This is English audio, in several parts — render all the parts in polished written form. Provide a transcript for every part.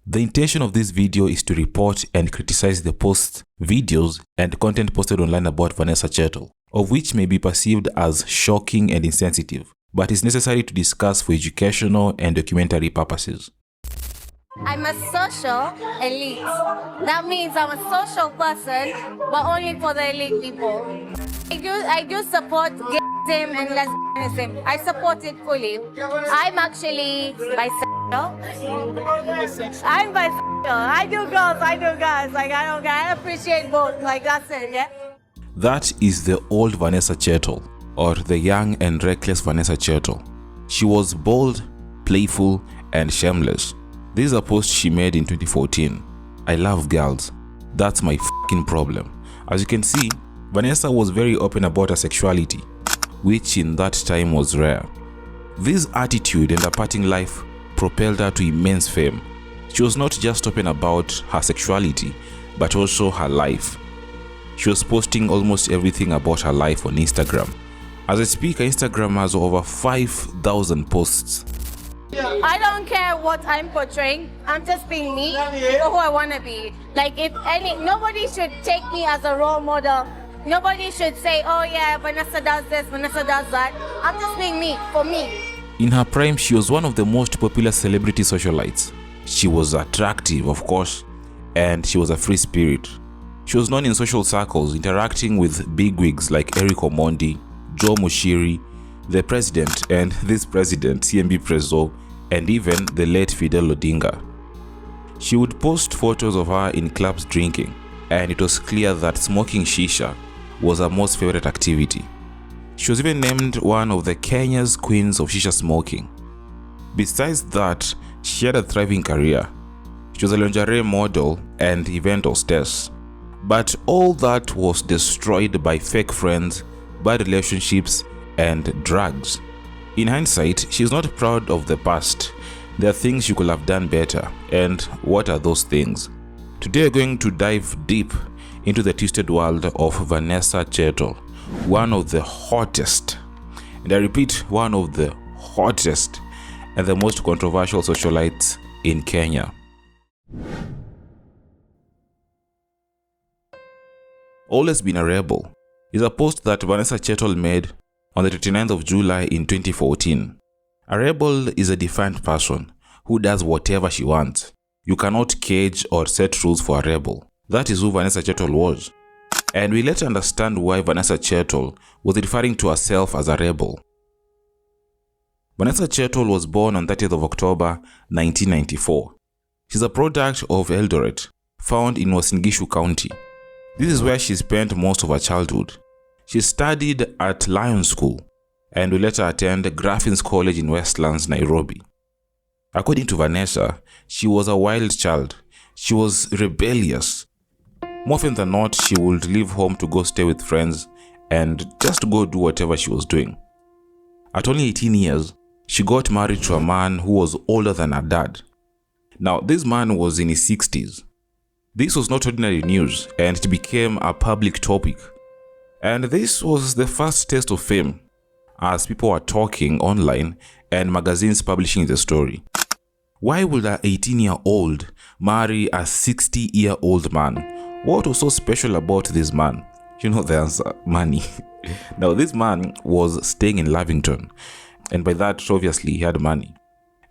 The intention of this video is to report and criticize the posts, videos, and content posted online about Vanessa Chettle, of which may be perceived as shocking and insensitive, but is necessary to discuss for educational and documentary purposes. I'm a social elite. That means I'm a social person, but only for the elite people. I do support gayism and lesbianism. I support it fully. I'm actually bisexual. I'm bisexual. I do girls, I do guys. Like, I don't care. I appreciate both. Like, that's it, yeah? That is the old Vanessa Chettle, or the young and reckless Vanessa Chettle. She was bold, playful, and shameless. This is a post she made in 2014. I love girls. That's my fucking problem. As you can see, Vanessa was very open about her sexuality, which in that time was rare. This attitude and her partying life propelled her to immense fame. She was not just open about her sexuality, but also her life. She was posting almost everything about her life on Instagram. As I speak, her Instagram has over 5,000 posts. I don't care what I'm portraying. I'm just being me for who I want to be. Like, nobody should take me as a role model. Nobody should say, oh yeah, Vanessa does this, Vanessa does that. I'm just being me, for me. In her prime, she was one of the most popular celebrity socialites. She was attractive, of course, and she was a free spirit. She was known in social circles, interacting with bigwigs like Eric Omondi, Joe Mushiri, the president and this president, CMB Prezo, and even the late Fidel Odinga. She would post photos of her in clubs drinking, and it was clear that smoking shisha was her most favorite activity. She was even named one of the Kenya's queens of shisha smoking. Besides that, she had a thriving career. She was a lingerie model and event hostess. But all that was destroyed by fake friends, bad relationships, and drugs. In hindsight, she's not proud of the past. There are things she could have done better. And what are those things? Today we're going to dive deep into the twisted world of Vanessa Chettle, one of the hottest, and I repeat, one of the hottest and the most controversial socialites in Kenya. Always Been a Rebel is a post that Vanessa Chettle made on the 29th of July in 2014. A rebel is a defiant person who does whatever she wants. You cannot cage or set rules for a rebel. That is who Vanessa Chettle was. And we later understand why Vanessa Chettle was referring to herself as a rebel. Vanessa Chettle was born on 30th of October 1994. She's a product of Eldoret, found in Uasin Gishu County. This is where she spent most of her childhood. She studied at Lions School and will later attend Graffin's College in Westlands, Nairobi. According to Vanessa, she was a wild child. She was rebellious. More often than not, she would leave home to go stay with friends and just go do whatever she was doing. At only 18 years, she got married to a man who was older than her dad. Now, this man was in his 60s. This was not ordinary news, and it became a public topic. And this was the first taste of fame, as people were talking online and magazines publishing the story. Why would an 18-year-old marry a 60-year-old man? What was so special about this man? You know the answer, money. Now, this man was staying in Lavington, and by that, obviously, he had money.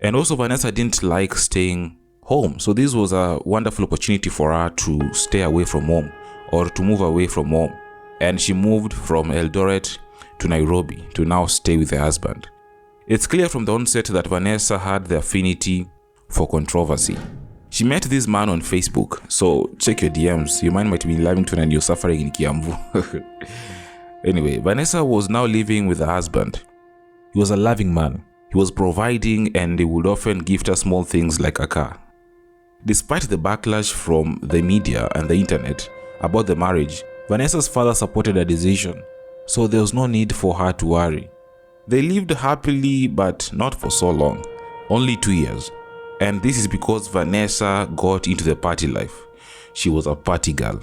And also, Vanessa didn't like staying home, so this was a wonderful opportunity for her to stay away from home, or to move away from home. And she moved from Eldoret to Nairobi to now stay with her husband. It's clear from the onset that Vanessa had the affinity for controversy. She met this man on Facebook, so check your DMs. Your man might be in Lavington and you're suffering in Kiambu. Anyway, Vanessa was now living with her husband. He was a loving man. He was providing, and he would often gift her small things like a car. Despite the backlash from the media and the internet about the marriage, Vanessa's father supported her decision, so there was no need for her to worry. They lived happily, but not for so long, only 2 years. And this is because Vanessa got into the party life. She was a party girl.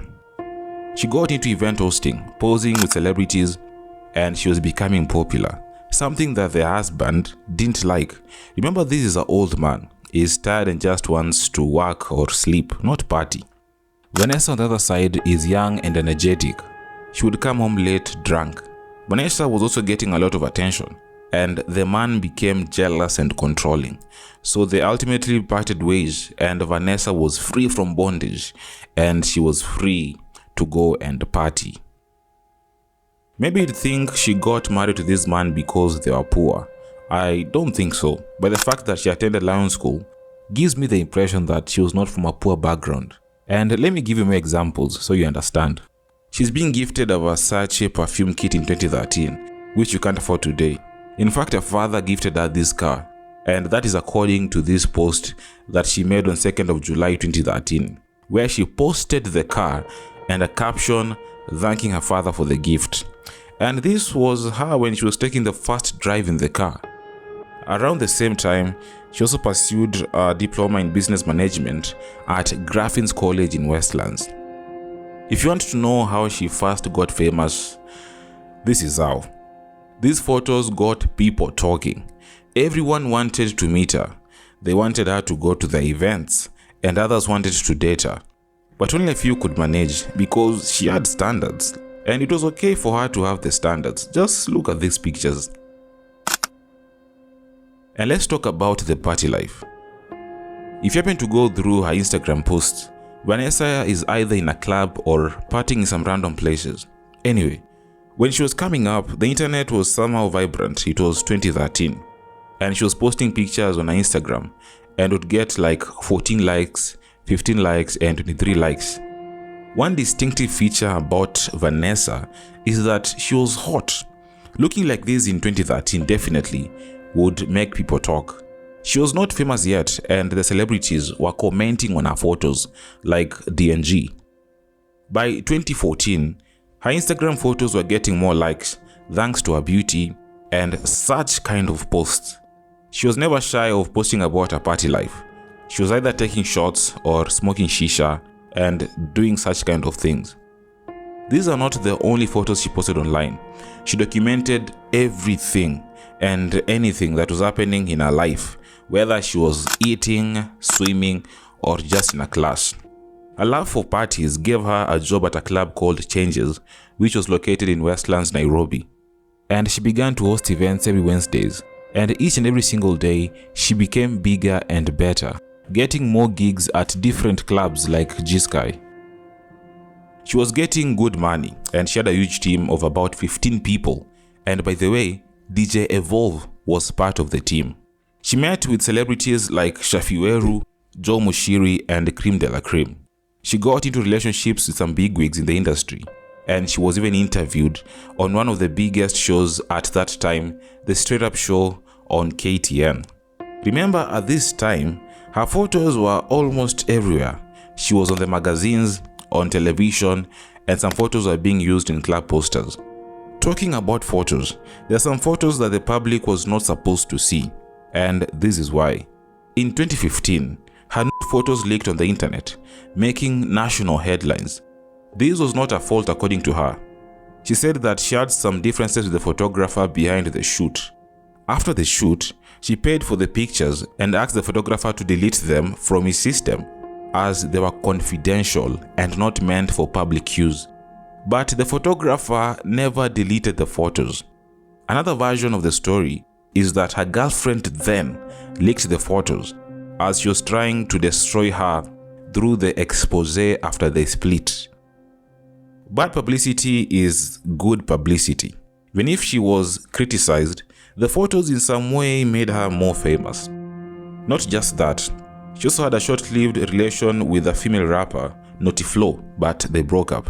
She got into event hosting, posing with celebrities, and she was becoming popular, something that the husband didn't like. Remember, this is an old man, is tired and just wants to work or sleep, not party. Vanessa on the other side is young and energetic. She would come home late drunk. Vanessa was also getting a lot of attention, and the man became jealous and controlling. So they ultimately parted ways, and Vanessa was free from bondage, and she was free to go and party. Maybe you'd think she got married to this man because they were poor. I don't think so, but the fact that she attended Lion School gives me the impression that she was not from a poor background. And let me give you more examples so you understand. She's being gifted a Versace perfume kit in 2013, which you can't afford today. In fact, her father gifted her this car, and that is according to this post that she made on 2nd of July 2013, where she posted the car and a caption thanking her father for the gift. And this was her when she was taking the first drive in the car. Around the same time, she also pursued a diploma in business management at Graffin's College in Westlands. If you want to know how she first got famous, this is how. These photos got people talking. Everyone wanted to meet her. They wanted her to go to the events, and others wanted to date her. But only a few could manage because she had standards, and it was okay for her to have the standards. Just look at these pictures. And let's talk about the party life. If you happen to go through her Instagram posts, Vanessa is either in a club or partying in some random places. Anyway, when she was coming up, the internet was somehow vibrant. It was 2013, and she was posting pictures on her Instagram and would get like 14 likes, 15 likes, and 23 likes. One distinctive feature about Vanessa is that she was hot. Looking like this in 2013 definitely would make people talk. She was not famous yet, and the celebrities were commenting on her photos like DNG. By 2014, her Instagram photos were getting more likes thanks to her beauty and such kind of posts. She was never shy of posting about her party life. She was either taking shots or smoking shisha and doing such kind of things. These are not the only photos she posted online. She documented everything and anything that was happening in her life, whether she was eating, swimming, or just in a class. Her love for parties gave her a job at a club called Changes, which was located in Westlands, Nairobi. And she began to host events every Wednesdays, and each and every single day, she became bigger and better, getting more gigs at different clubs like G-Sky. She was getting good money, and she had a huge team of about 15 people. And by the way, DJ Evolve was part of the team. She met with celebrities like Shafiweru, Joe Mushiri, and Cream de la Cream. She got into relationships with some bigwigs in the industry, and she was even interviewed on one of the biggest shows at that time, the Straight Up Show on KTN. Remember, at this time, her photos were almost everywhere. She was on the magazines, on television, and some photos were being used in club posters. Talking about photos, there are some photos that the public was not supposed to see, and this is why. In 2015, her photos leaked on the internet, making national headlines. This was not her fault according to her. She said that she had some differences with the photographer behind the shoot. After the shoot, she paid for the pictures and asked the photographer to delete them from his system, as they were confidential and not meant for public use. But the photographer never deleted the photos. Another version of the story is that her girlfriend then leaked the photos as she was trying to destroy her through the expose after they split. Bad publicity is good publicity. Even if she was criticized, the photos in some way made her more famous. Not just that, she also had a short-lived relation with a female rapper, Naughty Flo, but they broke up.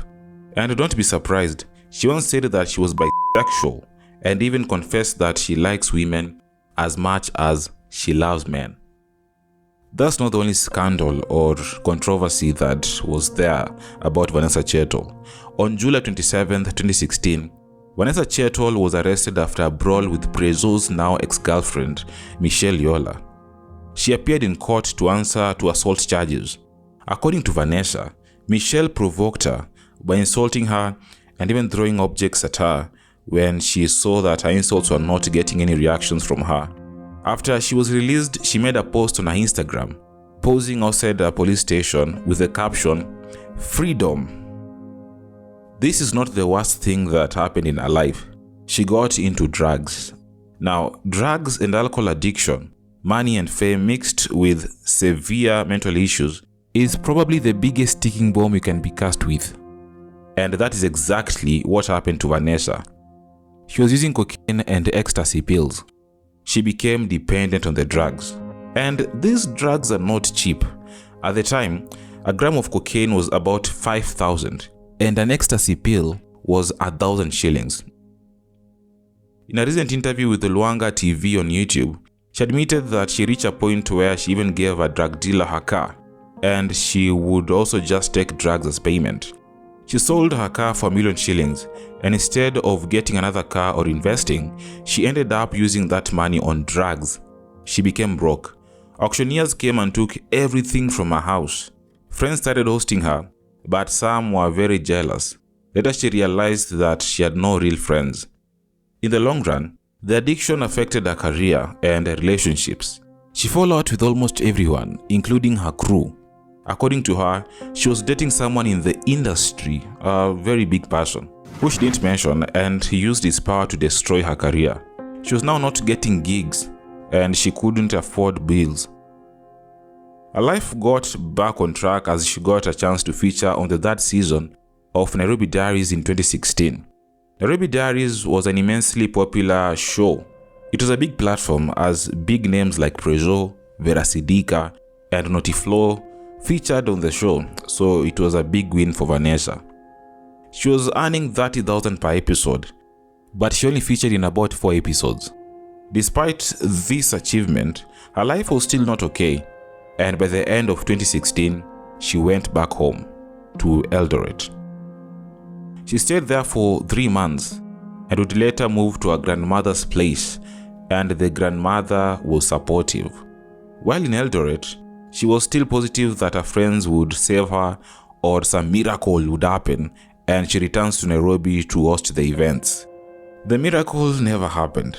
And don't be surprised, she once said that she was bisexual and even confessed that she likes women as much as she loves men. That's not the only scandal or controversy that was there about Vanessa Chettle. On July 27, 2016, Vanessa Chettle was arrested after a brawl with Prezo's now ex-girlfriend, Michelle Yola. She appeared in court to answer to assault charges. According to Vanessa, Michelle provoked her by insulting her and even throwing objects at her when she saw that her insults were not getting any reactions from her. After she was released, she made a post on her Instagram, posing outside a police station with the caption, "Freedom." This is not the worst thing that happened in her life. She got into drugs. Now, drugs and alcohol addiction, money and fame mixed with severe mental issues is probably the biggest ticking bomb you can be cursed with. And that is exactly what happened to Vanessa. She was using cocaine and ecstasy pills. She became dependent on the drugs. And these drugs are not cheap. At the time, a gram of cocaine was about 5,000 and an ecstasy pill was 1,000 shillings. In a recent interview with the Luanga TV on YouTube, she admitted that she reached a point where she even gave a drug dealer her car, and she would also just take drugs as payment. She sold her car for 1 million shillings, and instead of getting another car or investing, she ended up using that money on drugs. She became broke. Auctioneers came and took everything from her house. Friends started hosting her, but some were very jealous. Later she realized that she had no real friends. In the long run, the addiction affected her career and her relationships. She fell out with almost everyone, including her crew. According to her, she was dating someone in the industry, a very big person, who she didn't mention, and he used his power to destroy her career. She was now not getting gigs, and she couldn't afford bills. Her life got back on track as she got a chance to feature on the third season of Nairobi Diaries in 2016. Nairobi Diaries was an immensely popular show. It was a big platform as big names like Prezo, Vera Sidika, and Notiflow featured on the show, so it was a big win for Vanessa. She was earning 30,000 per episode, but she only featured in about 4 episodes. Despite this achievement, her life was still not okay, and by the end of 2016, she went back home to Eldoret. She stayed there for 3 months and would later move to her grandmother's place, and the grandmother was supportive. While in Eldoret, she was still positive that her friends would save her or some miracle would happen, and she returns to Nairobi to host the events. The miracle never happened.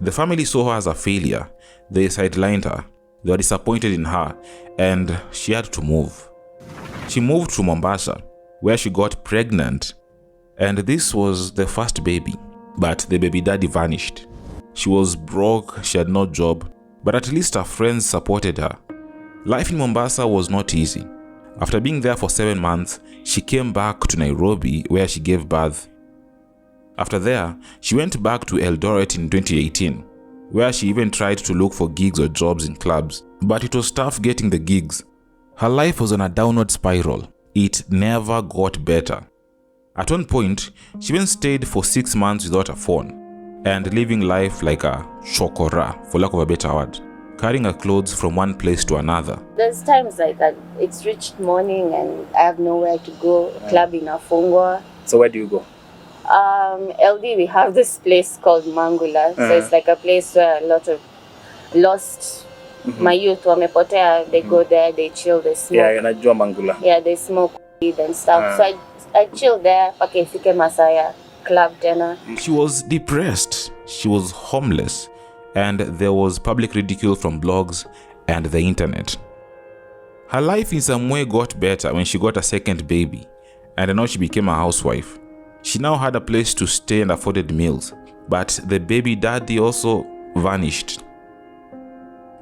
The family saw her as a failure. They sidelined her. They were disappointed in her, and she had to move. She moved to Mombasa, where she got pregnant, and this was the first baby, but the baby daddy vanished. She was broke, she had no job, but at least her friends supported her. Life in Mombasa was not easy. After being there for 7 months, she came back to Nairobi where she gave birth. After there, she went back to Eldoret in 2018, where she even tried to look for gigs or jobs in clubs, but it was tough getting the gigs. Her life was on a downward spiral. It never got better. At one point, she even stayed for 6 months without a phone and living life like a chokora, for lack of a better word, carrying her clothes from one place to another. There's times like that. It's reached morning and I have nowhere to go. Club in Afungwa. So where do you go? LD, we have this place called Mangula. So it's like a place where a lot of lost my youth wamepotea. They go there, they chill, they smoke. Yeah, najua Mangula. Yeah, they smoke weed and stuff. So I chill there, pake ifike Masaya, club dinner. She was depressed. She was homeless. And there was public ridicule from blogs and the internet. Her life in some way got better when she got a second baby, and now she became a housewife. She now had a place to stay and afforded meals, but the baby daddy also vanished.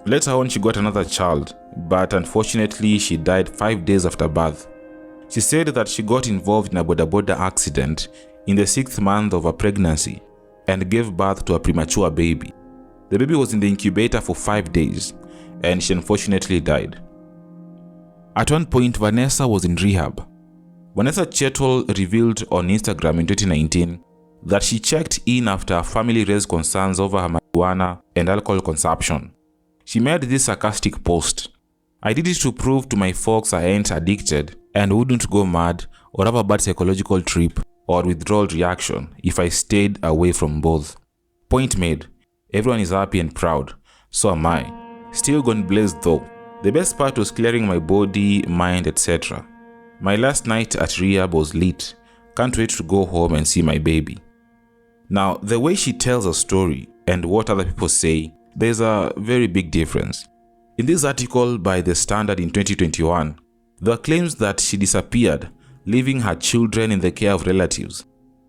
Later on, she got another child, but unfortunately she died 5 days after birth. She said that she got involved in a boda accident in the 6th month of her pregnancy and gave birth to a premature baby. The baby was in the incubator for 5 days, and she unfortunately died. At one point, Vanessa was in rehab. Vanessa Chettle revealed on Instagram in 2019 that she checked in after her family raised concerns over her marijuana and alcohol consumption. She made this sarcastic post: "I did it to prove to my folks I ain't addicted and wouldn't go mad or have a bad psychological trip or withdrawal reaction if I stayed away from both. Point made. Everyone is happy and proud. So am I. Still gone blazed though. The best part was clearing my body, mind, etc. My last night at rehab was lit. Can't wait to go home and see my baby." Now, the way she tells her story and what other people say there's a very big difference. In this article by The Standard in 2021, there are claims that she disappeared, leaving her children in the care of relatives.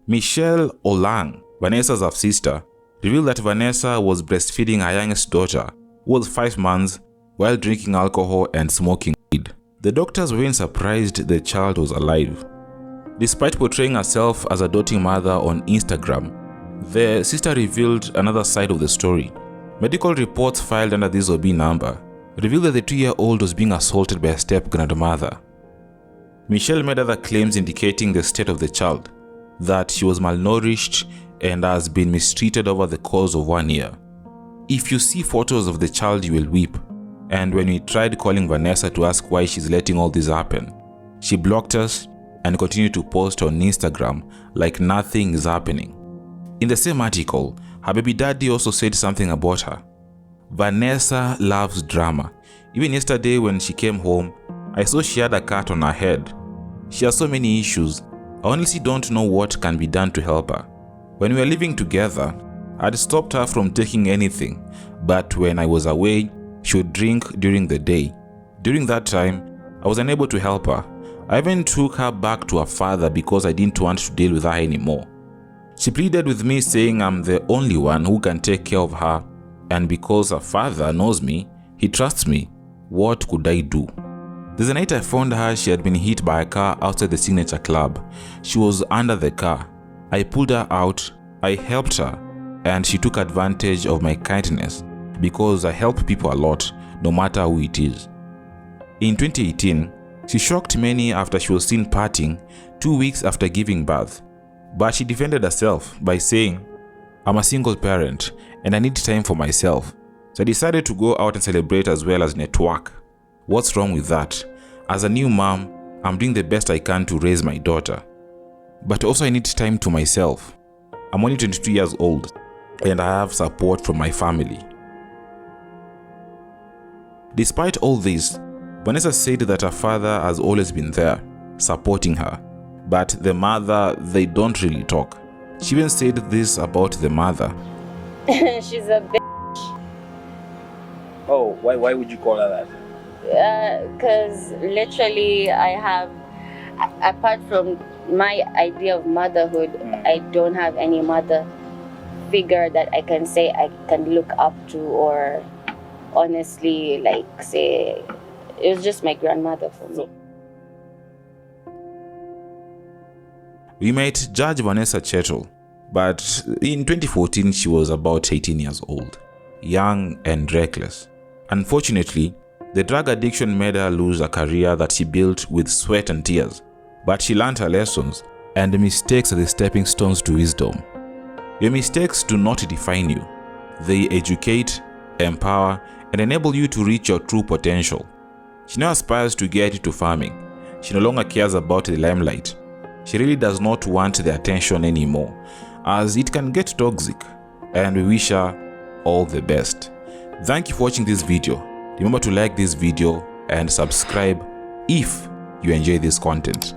Michelle Olang, Vanessa's half-sister, revealed that Vanessa was breastfeeding her youngest daughter, who was 5 months, while drinking alcohol and smoking weed. The doctors weren't surprised the child was alive. Despite portraying herself as a doting mother on Instagram, the sister revealed another side of the story. Medical reports filed under this OB number revealed that the 2-year-old was being assaulted by a step-grandmother. Michelle made other claims indicating the state of the child, that she was malnourished and has been mistreated over the course of 1 year. If you see photos of the child, you will weep. And when we tried calling Vanessa to ask why she's letting all this happen, she blocked us and continued to post on Instagram like nothing is happening. In the same article, her baby daddy also said something about her. Vanessa loves drama. Even yesterday when she came home, I saw she had a cut on her head. She has so many issues. I honestly don't know what can be done to help her. When we were living together, I'd stopped her from taking anything, but when I was away, she would drink during the day. During that time, I was unable to help her. I even took her back to her father because I didn't want to deal with her anymore. She pleaded with me saying I'm the only one who can take care of her, and because her father knows me, he trusts me. What could I do? There's a night I found her, she had been hit by a car outside the Signature Club. She was under the car. I pulled her out, I helped her, and she took advantage of my kindness because I help people a lot, no matter who it is. In 2018, she shocked many after she was seen partying 2 weeks after giving birth. But she defended herself by saying, I'm a single parent and I need time for myself. So I decided to go out and celebrate as well as network. What's wrong with that? As a new mom, I'm doing the best I can to raise my daughter. But also I need time to myself. I'm only 22 years old and I have support from my family. Despite all this, Vanessa said that her father has always been there, supporting her. But the mother, they don't really talk. She even said this about the mother. She's a bitch. Oh, why would you call her that? Because literally I have, apart from my idea of motherhood, I don't have any mother figure that I can say I can look up to, or honestly, like, say, it was just my grandmother for me. We might judge Vanessa Chettle, but in 2014 she was about 18 years old, young and reckless. Unfortunately, the drug addiction made her lose a career that she built with sweat and tears, but she learned her lessons, and mistakes are the stepping stones to wisdom. Your mistakes do not define you. They educate, empower, and enable you to reach your true potential. She now aspires to get into farming. She no longer cares about the limelight. She really does not want the attention anymore, as it can get toxic, and we wish her all the best. Thank you for watching this video. Remember to like this video and subscribe if you enjoy this content.